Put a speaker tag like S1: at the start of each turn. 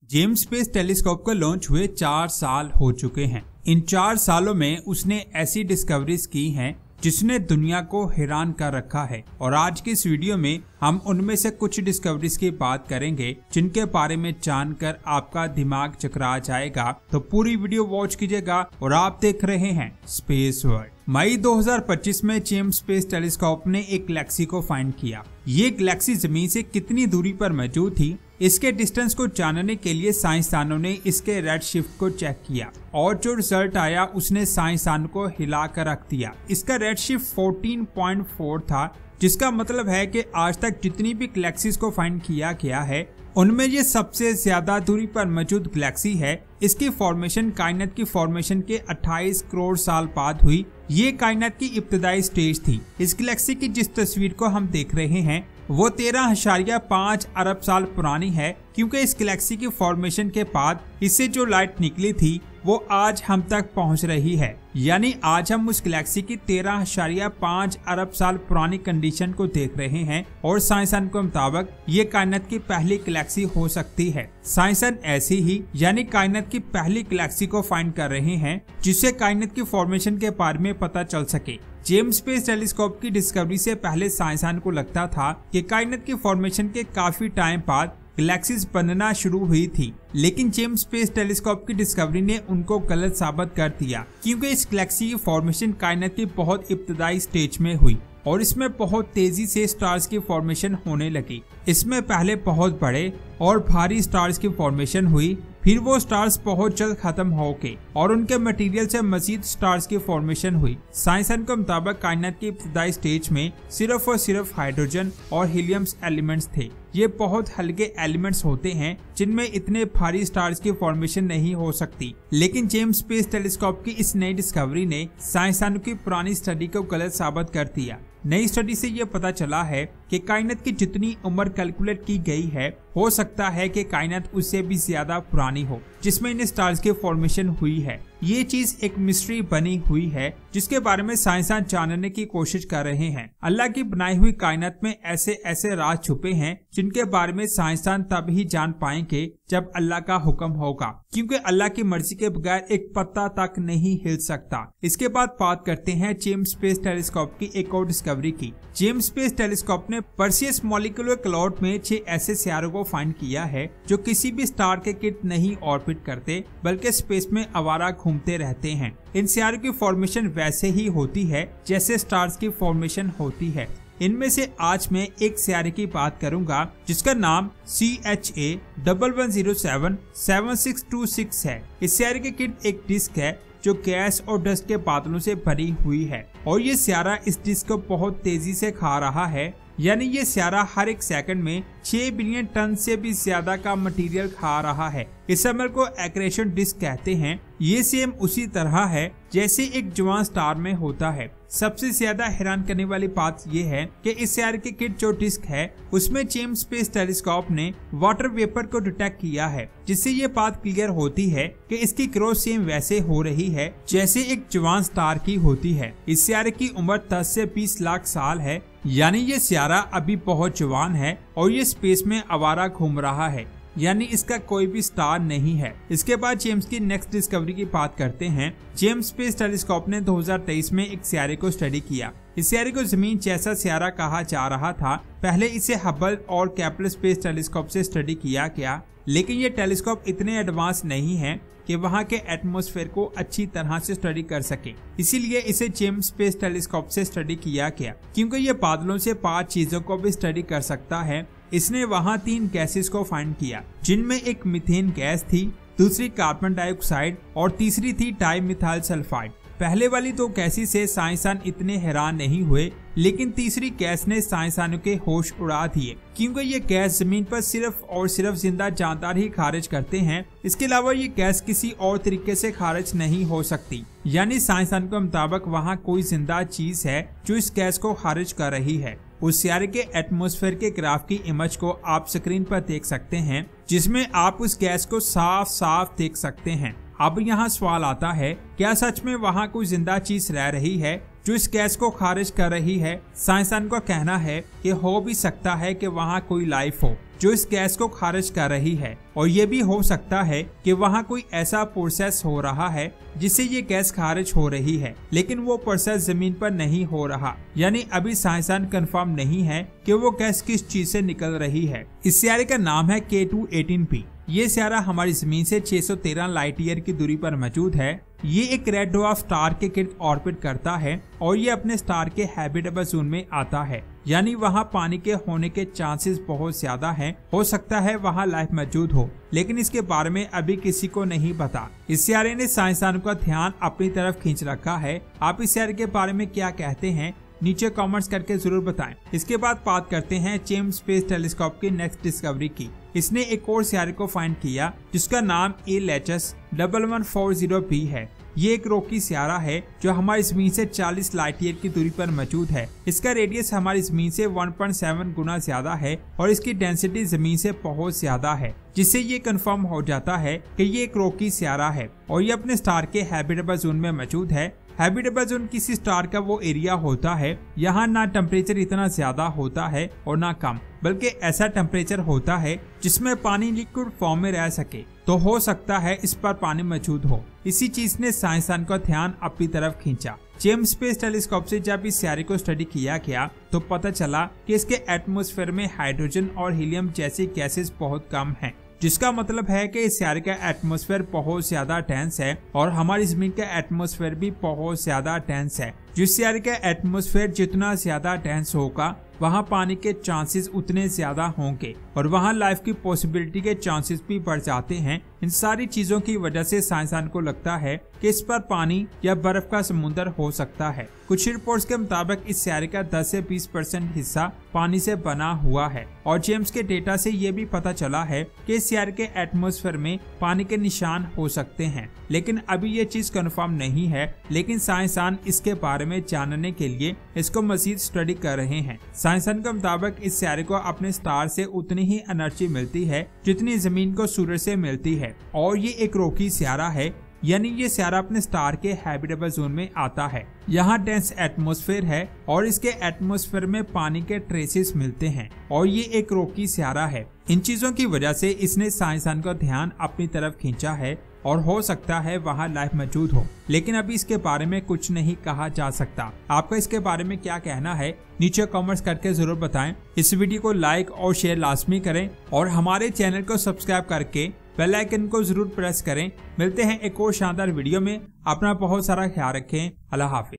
S1: James space telescope का launch हुए 4 साल हो चुके हैं। इन 4 सालों में उसने ऐसी डिस्कवरीज की हैं जिसने दुनिया को हैरान कर रखा है और आज की इस वीडियो में हम उनमें से कुछ डिस्कवरीज की बात करेंगे जिनके बारे में जानकर आपका दिमाग चकरा जाएगा। तो पूरी वीडियो वॉच कीजिएगा और आप देख रहे हैं स्पेस वर्ल्ड। मई 2025 में जेम्स स्पेस टेलीस्कोप ने एक गैलेक्सी को फाइंड किया। ये गैलेक्सी जमीन से कितनी दूरी पर मौजूद थी, इसके डिस्टेंस को जानने के लिए साइंसदानों ने इसके रेड शिफ्ट को चेक किया और जो रिजल्ट आया उसने साइंसदानों को हिला कर रख दिया। इसका रेड शिफ्ट 14.4 था, जिसका मतलब है कि आज तक जितनी भी गैलेक्सीज को फाइंड किया गया है उनमें ये सबसे ज्यादा दूरी पर मौजूद गैलेक्सी है। इसकी फॉर्मेशन कायनात की फॉर्मेशन के 28 करोड़ साल बाद हुई। ये कायनात की इब्तदाई स्टेज थी। इस गैलेक्सी की जिस तस्वीर को हम देख रहे हैं वो 13.5 अरब साल पुरानी है, क्योंकि इस गैलेक्सी की फॉर्मेशन के बाद इससे जो लाइट निकली थी वो आज हम तक पहुंच रही है। यानी आज हम उस गैलेक्सी की 13.5 अरब साल पुरानी कंडीशन को देख रहे हैं और साइंसदान के मुताबिक ये कायनात की पहली गैलेक्सी हो सकती है। साइंसदान ऐसी ही यानी कायनात की पहली गैलेक्सी को फाइंड कर रहे हैं जिससे कायनात की फॉर्मेशन के बारे में पता चल सके। जेम्स स्पेस टेलीस्कोप की डिस्कवरी से पहले साइंसदान को लगता था कि कायनात की फॉर्मेशन के काफी टाइम बाद गैलेक्सीज बनना शुरू हुई थी, लेकिन जेम्स स्पेस टेलीस्कोप की डिस्कवरी ने उनको गलत साबित कर दिया, क्योंकि इस गैलेक्सी की फॉर्मेशन कायनात की बहुत इब्तदाई स्टेज में हुई और इसमें बहुत तेजी से स्टार्स की फॉर्मेशन होने लगी। इसमें पहले बहुत बड़े और भारी स्टार्स की फॉर्मेशन हुई, फिर वो स्टार्स बहुत जल्द खत्म हो गए और उनके मटेरियल से मजीद स्टार्स की फॉर्मेशन हुई। साइंसदान के मुताबिक कायनात की इब्तदाई स्टेज में सिर्फ और सिर्फ हाइड्रोजन और हीलियम्स एलिमेंट्स थे। ये बहुत हल्के एलिमेंट्स होते हैं जिनमें इतने भारी स्टार्स की फॉर्मेशन नहीं हो सकती। लेकिन जेम्स स्पेस टेलीस्कोप की इस नई डिस्कवरी ने साइंसदानों की पुरानी स्टडी को गलत साबित कर दिया। नई स्टडी से ये पता चला है कि कायनात की जितनी उम्र कैलकुलेट की गई है हो सकता है कि कायनात उससे भी ज्यादा पुरानी हो जिसमें इन स्टार्स की फॉर्मेशन हुई है। ये चीज एक मिस्ट्री बनी हुई है जिसके बारे में साइंसदान जानने की कोशिश कर रहे हैं। अल्लाह की बनाई हुई कायनात में ऐसे ऐसे राज छुपे हैं जिनके बारे में साइंसदान तब ही जान पाएंगे जब अल्लाह का हुक्म होगा, क्योंकि अल्लाह की मर्जी के बगैर एक पत्ता तक नहीं हिल सकता। इसके बाद बात करते हैं जेम्स स्पेस टेलीस्कोप की एक और डिस्कवरी की। जेम्स स्पेस टेलीस्कोप ने परसियस मॉलिक्यूलर क्लाउड में 6 ऐसे सितारों को फाइंड किया है जो किसी भी स्टार के गिर्द नहीं ऑर्बिट करते बल्कि स्पेस में आवारा घूमते रहते हैं। इन सितारों की फॉर्मेशन वैसे ही होती है जैसे स्टार्स की फॉर्मेशन होती है। इनमें से आज मैं एक सितारे की बात करूंगा जिसका नाम CHA 11077626 है। इस सितारे के गिर्द एक डिस्क है जो गैस और डस्ट के बादलों से भरी हुई है और ये सितारा इस डिस्क को बहुत तेजी से खा रहा है। यानी ये सितारा हर एक सेकंड में 6 बिलियन टन से भी ज्यादा का मटेरियल खा रहा है। इस अमल को एक्रेशन डिस्क कहते हैं। ये सेम उसी तरह है जैसे एक जवान स्टार में होता है। सबसे ज्यादा हैरान करने वाली बात यह है कि इस सितारे के गिर्द जो डिस्क है उसमें जेम्स स्पेस टेलीस्कोप ने वाटर वेपर को डिटेक्ट किया है, जिससे ये बात क्लियर होती है कि इसकी ग्रोथ सेम वैसे हो रही है जैसे एक जवान स्टार की होती है। इस सितारे की उम्र 10 से 20 लाख साल है, यानी ये सितारा अभी बहुत जवान है और ये स्पेस में आवारा घूम रहा है, यानी इसका कोई भी स्टार नहीं है। इसके बाद जेम्स की नेक्स्ट डिस्कवरी की बात करते हैं। जेम्स स्पेस टेलीस्कोप ने 2023 में एक सितारे को स्टडी किया। इस सितारे को जमीन जैसा सितारा कहा जा रहा था। पहले इसे हबल और केपलर स्पेस टेलीस्कोप से स्टडी किया गया, लेकिन ये टेलीस्कोप इतने एडवांस नहीं है कि वहां के एटमॉस्फेयर को अच्छी तरह से स्टडी कर सके। इसीलिए इसे जेम्स स्पेस टेलीस्कोप से स्टडी किया गया, क्योंकि ये बादलों से 5 चीजों को भी स्टडी कर सकता है। इसने वहां 3 गैसेस को फाइंड किया, जिनमें एक मीथेन गैस थी, दूसरी कार्बन डाइऑक्साइड और तीसरी थी डाइमिथाइल सल्फाइड। पहले वाली 2 गैसेस से साइंसदान इतने हैरान नहीं हुए, लेकिन तीसरी गैस ने साइंसदानों के होश उड़ा दिए, क्योंकि ये गैस जमीन पर सिर्फ और सिर्फ जिंदा जानदार ही खारिज करते हैं। इसके अलावा ये गैस किसी और तरीके से खारिज नहीं हो सकती। यानी साइंसदान के मुताबिक वहाँ कोई जिंदा चीज है जो इस गैस को खारिज कर रही है। उस सितारे के एटमॉस्फेयर के ग्राफ की इमेज को आप स्क्रीन पर देख सकते हैं, जिसमें आप उस गैस को साफ साफ देख सकते हैं। अब यहाँ सवाल आता है, क्या सच में वहाँ कोई जिंदा चीज रह रही है जो इस गैस को खारिज कर रही है? साइंसदान का कहना है कि हो भी सकता है कि वहाँ कोई लाइफ हो, जो इस गैस को खारिज कर रही है, और ये भी हो सकता है कि वहाँ कोई ऐसा प्रोसेस हो रहा है जिससे ये गैस खारिज हो रही है, लेकिन वो प्रोसेस जमीन पर नहीं हो रहा। यानी अभी साइंसदान कंफर्म नहीं है कि वो गैस किस चीज से निकल रही है। इस सियारे का नाम है K2-18p। ये सियारा हमारी जमीन से 613 लाइट ईयर की दूरी पर मौजूद है। ये एक रेड ड्वार्फ स्टार के गिर्द ऑर्बिट करता है और ये अपने स्टार के हैबिटेबल जोन में आता है, यानी वहाँ पानी के होने के चांसेस बहुत ज्यादा हैं। हो सकता है वहाँ लाइफ मौजूद हो, लेकिन इसके बारे में अभी किसी को नहीं पता। इस सियारे ने साइंसदानों का ध्यान अपनी तरफ खींच रखा है। आप इस सियारे के बारे में क्या कहते हैं, नीचे कमेंट्स करके जरूर बताएं। इसके बाद बात करते हैं जेम्स स्पेस टेलीस्कोप की नेक्स्ट डिस्कवरी की। इसने एक और सियारे को फाइंड किया जिसका नाम LHS 1140b है। ये एक रॉकी सियारा है जो हमारी जमीन से 40 लाइट ईयर की दूरी पर मौजूद है। इसका रेडियस हमारी जमीन से 1.7 गुना ज्यादा है और इसकी डेंसिटी जमीन से बहुत ज्यादा है, जिससे ये कंफर्म हो जाता है कि ये एक रॉकी सियारा है और ये अपने स्टार के हैबिटेबल जोन में मौजूद है। हैबिटेबल जोन किसी स्टार का वो एरिया होता है यहाँ ना टेम्परेचर इतना ज्यादा होता है और ना कम, बल्कि ऐसा टेम्परेचर होता है जिसमें पानी लिक्विड फॉर्म में रह सके। तो हो सकता है इस पर पानी मौजूद हो। इसी चीज ने साइंसदान का ध्यान अपनी तरफ खींचा। जेम्स स्पेस टेलीस्कोप से जब इस सियारे को स्टडी किया गया तो पता चला कि इसके एटमॉस्फेयर में हाइड्रोजन और हीलियम जैसी गैसेस बहुत कम हैं, जिसका मतलब है कि इस सियारे का एटमॉस्फेयर बहुत ज्यादा डेंस है और हमारी जमीन का एटमॉस्फेयर भी बहुत ज्यादा डेंस है। जिस सियारे का एटमॉस्फेयर जितना ज्यादा डेंस होगा वहाँ पानी के चांसेस उतने ज्यादा होंगे और वहाँ लाइफ की पॉसिबिलिटी के चांसेस भी बढ़ जाते हैं। इन सारी चीजों की वजह से साइंसदान को लगता है कि इस पर पानी या बर्फ का समुद्र हो सकता है। कुछ रिपोर्ट्स के मुताबिक इस सियारे का 10 से 20% हिस्सा पानी से बना हुआ है और जेम्स के डेटा से ये भी पता चला है कि इस सियारे के एटमॉस्फेयर में पानी के निशान हो सकते हैं, लेकिन अभी ये चीज कंफर्म नहीं है। लेकिन साइंसदान इसके बारे में जानने के लिए इसको मजीद स्टडी कर रहे हैं। साइंसदान के मुताबिक इस सियारे को अपने स्टार से उतनी ही एनर्जी मिलती है जितनी जमीन को सूरज से मिलती है और ये एक रॉकी सियारा है, यानी ये सियारा अपने स्टार के हैबिटेबल जोन में आता है। यहाँ डेंस एटमॉस्फेयर है और इसके एटमॉस्फेयर में पानी के ट्रेसेस मिलते हैं और ये एक रॉकी सियारा है। इन चीजों की वजह से इसने साइंसदान का ध्यान अपनी तरफ खींचा है और हो सकता है वहाँ लाइफ मौजूद हो, लेकिन अभी इसके बारे में कुछ नहीं कहा जा सकता। आपका इसके बारे में क्या कहना है, नीचे कमेंट्स करके जरूर बताएं। इस वीडियो को लाइक और शेयर लाजमी करें और हमारे चैनल को सब्सक्राइब करके बेल आइकन को जरूर प्रेस करें। मिलते हैं एक और शानदार वीडियो में। अपना बहुत सारा ख्याल रखें। अल्लाह हाफिज।